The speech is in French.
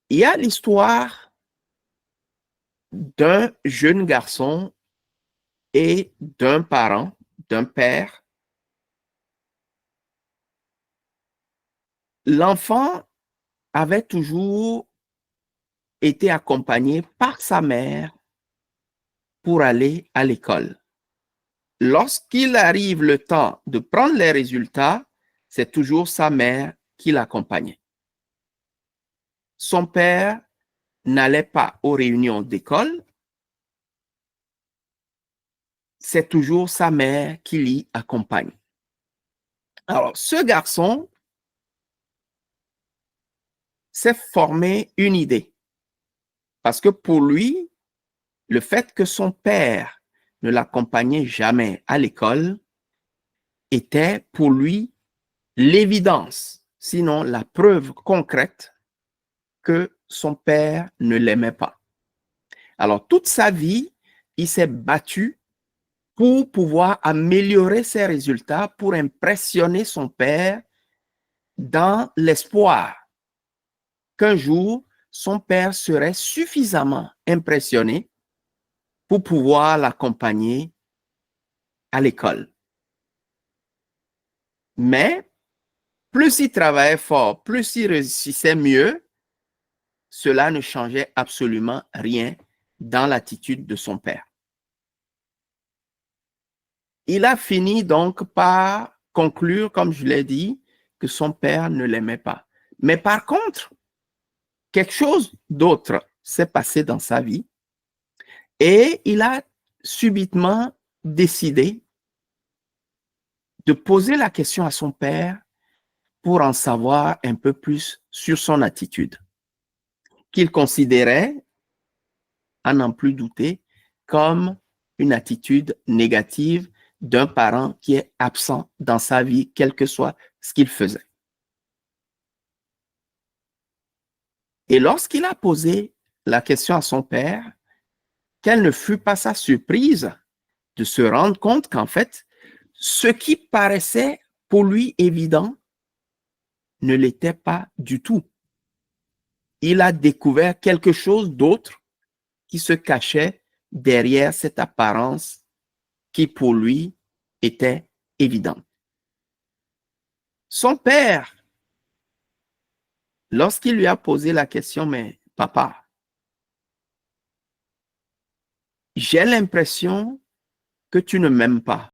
Il y a l'histoire d'un jeune garçon et d'un parent, d'un père. L'enfant avait toujours été accompagné par sa mère pour aller à l'école. Lorsqu'il arrive le temps de prendre les résultats, c'est toujours sa mère qui l'accompagnait. Son père n'allait pas aux réunions d'école, c'est toujours sa mère qui l'y accompagne. Alors, ce garçon s'est formé une idée, parce que pour lui, le fait que son père ne l'accompagnait jamais à l'école était pour lui l'évidence, sinon la preuve concrète que son père ne l'aimait pas. Alors, toute sa vie, il s'est battu pour pouvoir améliorer ses résultats, pour impressionner son père dans l'espoir qu'un jour, son père serait suffisamment impressionné pour pouvoir l'accompagner à l'école. Mais plus il travaillait fort, plus il réussissait mieux, cela ne changeait absolument rien dans l'attitude de son père. Il a fini donc par conclure, comme je l'ai dit, que son père ne l'aimait pas. Mais par contre, quelque chose d'autre s'est passé dans sa vie et il a subitement décidé de poser la question à son père pour en savoir un peu plus sur son attitude, qu'il considérait, à n'en plus douter, comme une attitude négative d'un parent qui est absent dans sa vie, quel que soit ce qu'il faisait. Et lorsqu'il a posé la question à son père, quelle ne fut pas sa surprise de se rendre compte qu'en fait, ce qui paraissait pour lui évident ne l'était pas du tout. Il a découvert quelque chose d'autre qui se cachait derrière cette apparence qui pour lui était évidente. Son père, lorsqu'il lui a posé la question, mais papa, j'ai l'impression que tu ne m'aimes pas.